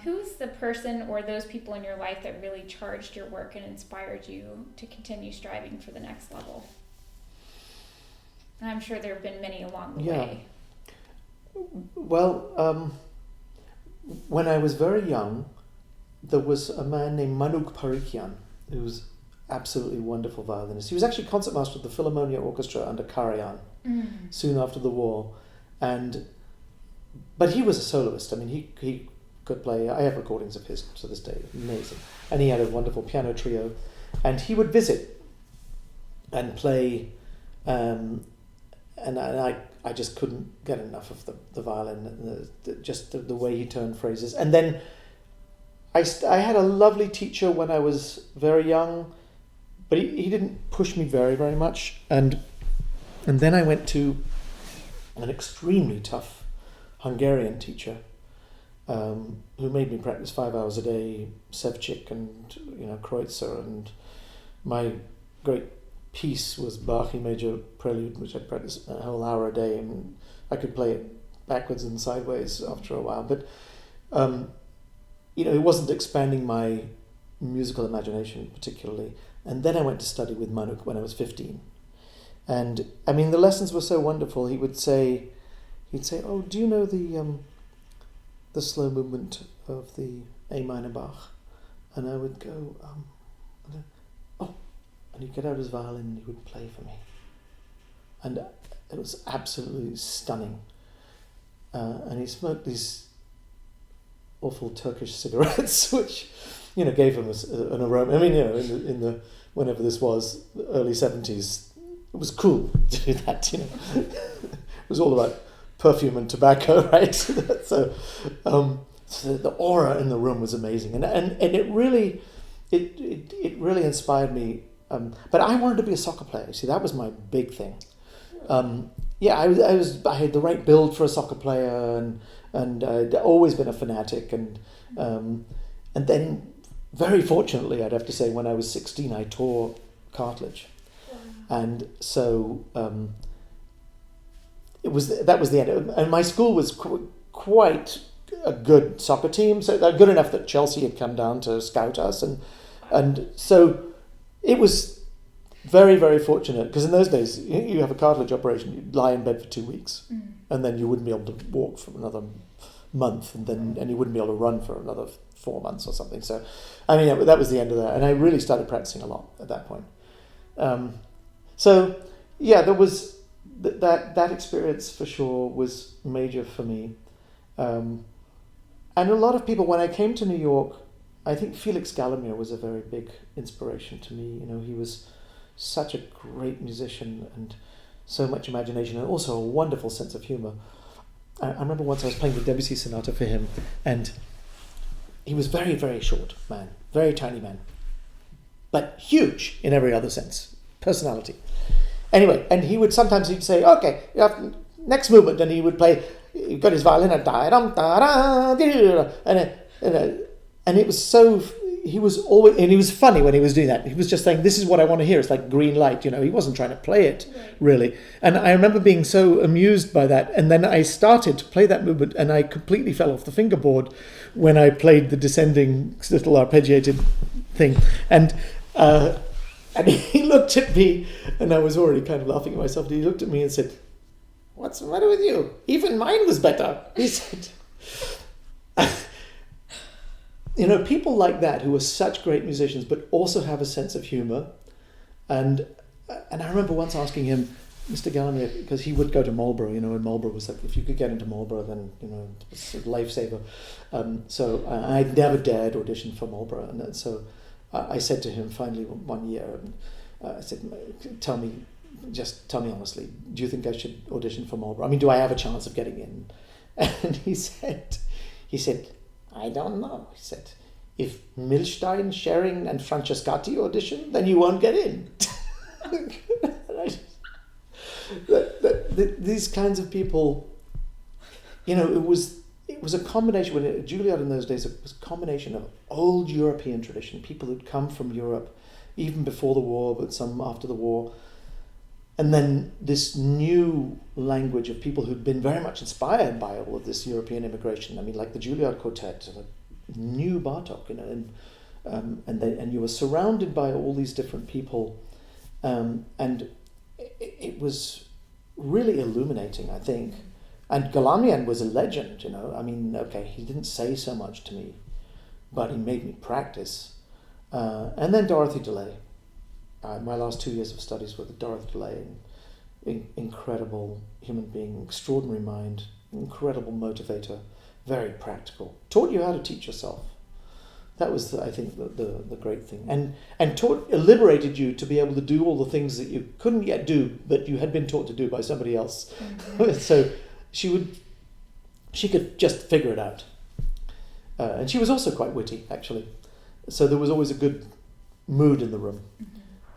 Who's the person or those people in your life that really charged your work and inspired you to continue striving for the next level? And I'm sure there have been many along the way. Well, when I was very young, there was a man named Manuk Parikyan, who was absolutely wonderful violinist. He was actually concertmaster of the Philharmonia Orchestra under Karajan soon after the war, but he was a soloist. I mean, he could play. I have recordings of his to this day, amazing. And he had a wonderful piano trio, and he would visit and play, and I just couldn't get enough of the violin, just the way he turned phrases. And then I had a lovely teacher when I was very young, but he didn't push me very, very much. And then I went to an extremely tough Hungarian teacher who made me practice 5 hours a day, Sevcik and Kreutzer, and my great piece was Bach E major prelude, which I'd practice a whole hour a day, and I could play it backwards and sideways after a while. But it wasn't expanding my musical imagination particularly. And then I went to study with Manuk when I was 15. And I mean, the lessons were so wonderful. He'd say, "Oh, do you know the slow movement of the A minor Bach?" And I would go, "Oh," and he'd get out his violin and he would play for me. And it was absolutely stunning. And he smoked these awful Turkish cigarettes, which gave him an aroma. I mean, in the whenever this was, the early 70s, it was cool to do that. It was all about perfume and tobacco, right? So the aura in the room was amazing, and it really inspired me. But I wanted to be a soccer player. See, that was my big thing. I had the right build for a soccer player, and I'd always been a fanatic, and then very fortunately, I'd have to say, when I was 16, I tore cartilage, and so that was the end. And my school was quite a good soccer team, so they're good enough that Chelsea had come down to scout us, and so it was very, very fortunate, because in those days, you have a cartilage operation, you'd lie in bed for 2 weeks, and then you wouldn't be able to walk for another month, and you wouldn't be able to run for another 4 months or something. So, I mean, that was the end of that, and I really started practicing a lot at that point. There was that experience for sure was major for me, and a lot of people, when I came to New York, I think Felix Gallimere was a very big inspiration to me. He was such a great musician and so much imagination, and also a wonderful sense of humor. I remember once I was playing the Debussy Sonata for him, and he was very, very short man, very tiny man, but huge in every other sense, personality. Anyway, and he'd say, "Okay, you have next movement," and he would play. He got his violin and and it was so. He was always, and he was funny when he was doing that. He was just saying, "This is what I want to hear." It's like green light, He wasn't trying to play it, really. And I remember being so amused by that. And then I started to play that movement, and I completely fell off the fingerboard when I played the descending little arpeggiated thing. And he looked at me, and I was already kind of laughing at myself. And he looked at me and said, "What's the matter with you? Even mine was better." He said. People like that who are such great musicians, but also have a sense of humor. And I remember once asking him, Mr. Gallimere, because he would go to Marlborough, and Marlborough was like, if you could get into Marlborough, then, it's a lifesaver. So I never dared audition for Marlborough. And so I said to him finally one year, I said, tell me honestly, do you think I should audition for Marlborough? I mean, do I have a chance of getting in? And he said, "I don't know." He said, "If Milstein, Schering, and Francescatti audition, then you won't get in." These kinds of people, it was a combination. When Juilliard in those days, it was a combination of old European tradition, people who'd come from Europe, even before the war, but some after the war, and then this new language of people who'd been very much inspired by all of this European immigration. I mean, like the Juilliard Quartet, knew Bartok, and you were surrounded by all these different people, and it was really illuminating, I think. And Galamian was a legend, I mean, okay, he didn't say so much to me, but he made me practice. And then Dorothy DeLay. My last 2 years of studies were with Dorothy DeLay, incredible human being, extraordinary mind, incredible motivator, very practical. Taught you how to teach yourself. That was, I think, the great thing. And liberated you to be able to do all the things that you couldn't yet do, but you had been taught to do by somebody else. Mm-hmm. So she could just figure it out. And she was also quite witty, actually. So there was always a good mood in the room,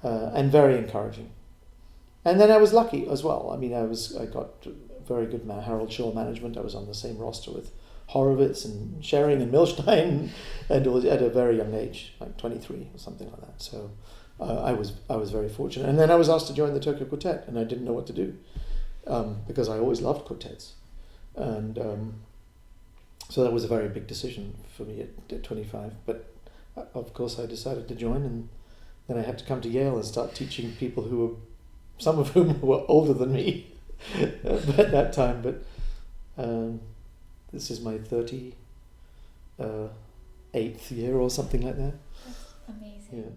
and very encouraging. And then I was lucky as well. I mean, I got very good Harold Shaw management. I was on the same roster with Horowitz and Schering and Milstein, and it was at a very young age, like 23 or something like that. So I was very fortunate. And then I was asked to join the Tokyo Quartet, and I didn't know what to do, because I always loved quartets. And so that was a very big decision for me at 25. But of course I decided to join, and then I had to come to Yale and start teaching people some of whom were older than me at that time. But this is my 38th year or something like that. That's amazing. Yeah.